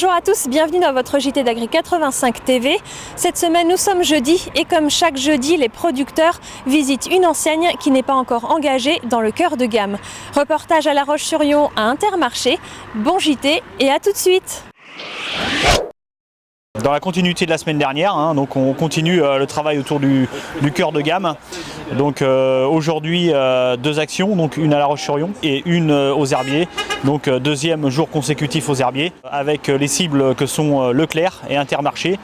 Bonjour à tous, bienvenue dans votre JT d'Agri 85 TV. Cette semaine, nous sommes jeudi et comme chaque jeudi, les producteurs visitent une enseigne qui n'est pas encore engagée dans le cœur de gamme. Reportage à La Roche-sur-Yon à Intermarché. Bon JT et à tout de suite. Dans la continuité de la semaine dernière, donc on continue le travail autour du cœur de gamme. Donc aujourd'hui, deux actions, donc une à La Roche-sur-Yon et une aux herbiers. Donc deuxième jour consécutif aux herbiers, avec les cibles que sont Leclerc et Intermarché.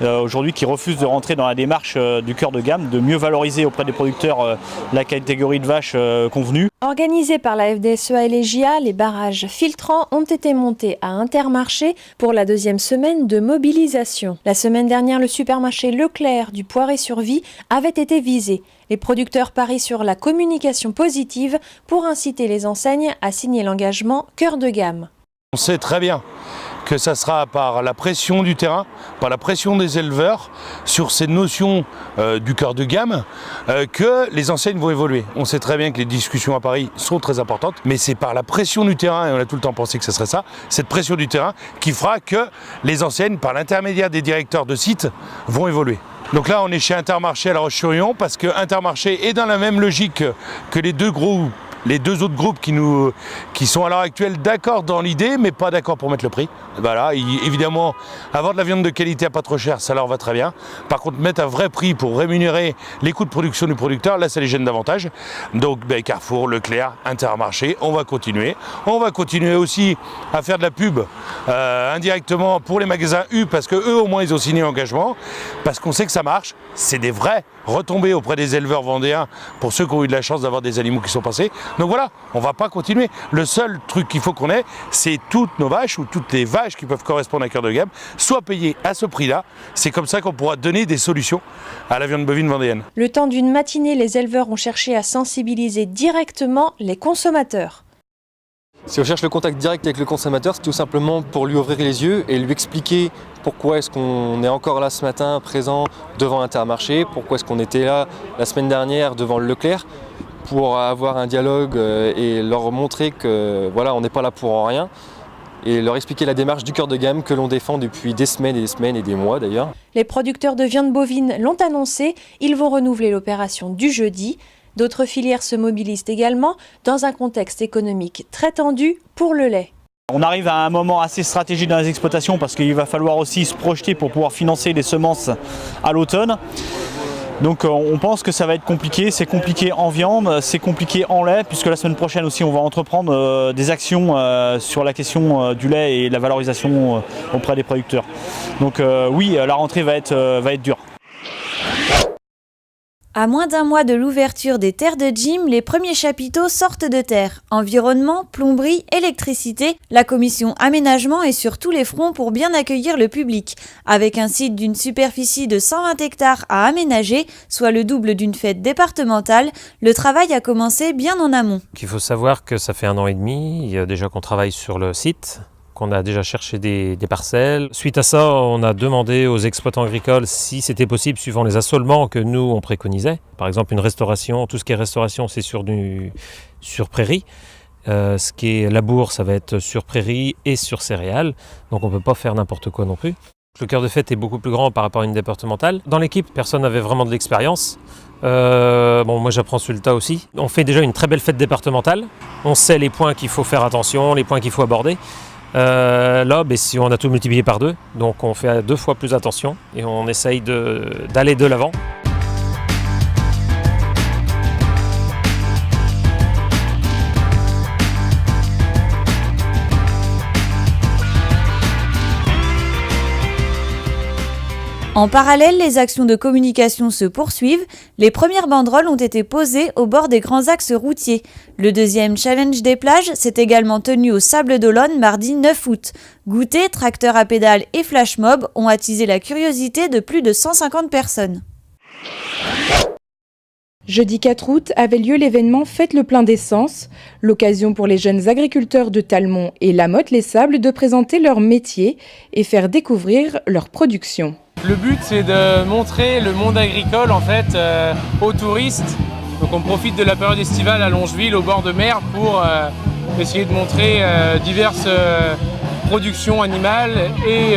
Aujourd'hui qui refusent de rentrer dans la démarche du cœur de gamme, de mieux valoriser auprès des producteurs la catégorie de vaches convenue. Organisés par la FDSEA et les JA, les barrages filtrants ont été montés à Intermarché pour la deuxième semaine de mobilisation. La semaine dernière, le supermarché Leclerc du Poiré-sur-Vie avait été visé. Les producteurs parient sur la communication positive pour inciter les enseignes à signer l'engagement cœur de gamme. On sait très bien que ça sera par la pression du terrain, par la pression des éleveurs sur ces notions du cœur de gamme que les enseignes vont évoluer. On sait très bien que les discussions à Paris sont très importantes, mais c'est par la pression du terrain, et on a tout le temps pensé que ce serait ça, cette pression du terrain qui fera que les enseignes, par l'intermédiaire des directeurs de sites, vont évoluer. Donc là, on est chez Intermarché à La Roche-sur-Yon parce que Intermarché est dans la même logique que les deux autres groupes qui sont à l'heure actuelle d'accord dans l'idée, mais pas d'accord pour mettre le prix. Voilà, évidemment, avoir de la viande de qualité à pas trop cher, ça leur va très bien. Par contre, mettre un vrai prix pour rémunérer les coûts de production du producteur, là, ça les gêne davantage. Donc, Carrefour, Leclerc, Intermarché, on va continuer. On va continuer aussi à faire de la pub indirectement pour les magasins U, parce que eux, au moins, ils ont signé engagement, parce qu'on sait que ça marche. C'est des vraies retombées auprès des éleveurs vendéens pour ceux qui ont eu de la chance d'avoir des animaux qui sont passés. Donc voilà, on ne va pas continuer. Le seul truc qu'il faut qu'on ait, c'est toutes nos vaches ou toutes les vaches qui peuvent correspondre à un cœur de gamme, soient payées à ce prix-là. C'est comme ça qu'on pourra donner des solutions à la viande bovine vendéenne. Le temps d'une matinée, les éleveurs ont cherché à sensibiliser directement les consommateurs. Si on cherche le contact direct avec le consommateur, c'est tout simplement pour lui ouvrir les yeux et lui expliquer pourquoi est-ce qu'on est encore là ce matin, présent devant Intermarché, pourquoi est-ce qu'on était là la semaine dernière devant le Leclerc, pour avoir un dialogue et leur montrer que voilà, on n'est pas là pour rien, et leur expliquer la démarche du cœur de gamme que l'on défend depuis des semaines et des semaines et des mois d'ailleurs. Les producteurs de viande bovine l'ont annoncé, ils vont renouveler l'opération du jeudi. D'autres filières se mobilisent également dans un contexte économique très tendu pour le lait. On arrive à un moment assez stratégique dans les exploitations parce qu'il va falloir aussi se projeter pour pouvoir financer les semences à l'automne. Donc on pense que ça va être compliqué, c'est compliqué en viande, c'est compliqué en lait, puisque la semaine prochaine aussi on va entreprendre des actions sur la question du lait et la valorisation auprès des producteurs. Donc oui, la rentrée va être dure. À moins d'un mois de l'ouverture des terres de gym, les premiers chapiteaux sortent de terre. Environnement, plomberie, électricité, la commission aménagement est sur tous les fronts pour bien accueillir le public. Avec un site d'une superficie de 120 hectares à aménager, soit le double d'une fête départementale, le travail a commencé bien en amont. Il faut savoir que ça fait 1 an et demi déjà qu'on travaille sur le site, qu'on a déjà cherché des parcelles. Suite à ça, on a demandé aux exploitants agricoles si c'était possible, suivant les assolements que nous on préconisait. Par exemple, une restauration, tout ce qui est restauration, c'est sur prairie. Ce qui est labour, ça va être sur prairie et sur céréales. Donc on ne peut pas faire n'importe quoi non plus. Le cœur de fête est beaucoup plus grand par rapport à une départementale. Dans l'équipe, personne n'avait vraiment de l'expérience. Moi j'apprends sur le tas aussi. On fait déjà une très belle fête départementale. On sait les points qu'il faut faire attention, les points qu'il faut aborder. Là, si on a tout multiplié par 2, donc on fait 2 fois plus attention et on essaye d'aller de l'avant. En parallèle, les actions de communication se poursuivent. Les premières banderoles ont été posées au bord des grands axes routiers. Le deuxième challenge des plages s'est également tenu au Sable d'Olonne mardi 9 août. Goûter, tracteurs à pédales et flash mob ont attisé la curiosité de plus de 150 personnes. Jeudi 4 août avait lieu l'événement Faites le plein d'essence, l'occasion pour les jeunes agriculteurs de Talmont et La Motte-les-Sables de présenter leur métier et faire découvrir leur production. Le but, c'est de montrer le monde agricole en fait aux touristes. Donc on profite de la période estivale à Longeville, au bord de mer, pour essayer de montrer diverses production animale et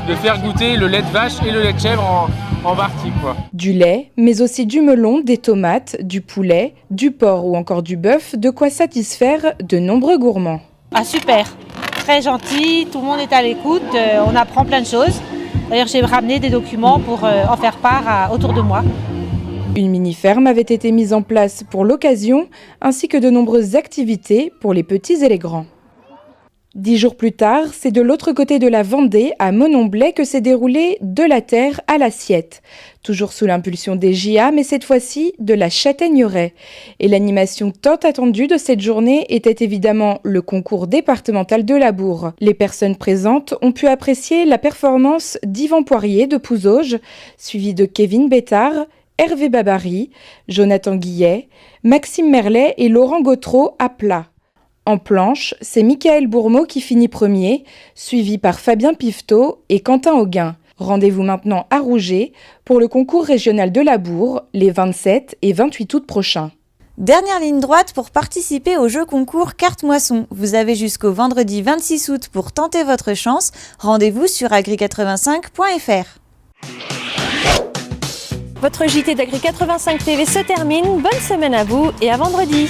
de faire goûter le lait de vache et le lait de chèvre en partie, quoi. Du lait, mais aussi du melon, des tomates, du poulet, du porc ou encore du bœuf, de quoi satisfaire de nombreux gourmands. Ah super, très gentil, tout le monde est à l'écoute, on apprend plein de choses. D'ailleurs j'ai ramené des documents pour en faire part autour de moi. Une mini-ferme avait été mise en place pour l'occasion, ainsi que de nombreuses activités pour les petits et les grands. 10 jours plus tard, c'est de l'autre côté de la Vendée, à Mononblay, que s'est déroulé De la terre à l'assiette. Toujours sous l'impulsion des JA, mais cette fois-ci de la Châtaigneraie. Et l'animation tant attendue de cette journée était évidemment le concours départemental de labour. Les personnes présentes ont pu apprécier la performance d'Yvan Poirier de Pouzauges, suivi de Kevin Bétard, Hervé Babary, Jonathan Guillet, Maxime Merlet et Laurent Gautreau à plat. En planche, c'est Michael Bourmeau qui finit premier, suivi par Fabien Piveteau et Quentin Auguin. Rendez-vous maintenant à Rouget pour le concours régional de labour les 27 et 28 août prochains. Dernière ligne droite pour participer au jeu concours Carte Moisson. Vous avez jusqu'au vendredi 26 août pour tenter votre chance. Rendez-vous sur agri85.fr. Votre JT d'Agri 85 TV se termine. Bonne semaine à vous et à vendredi.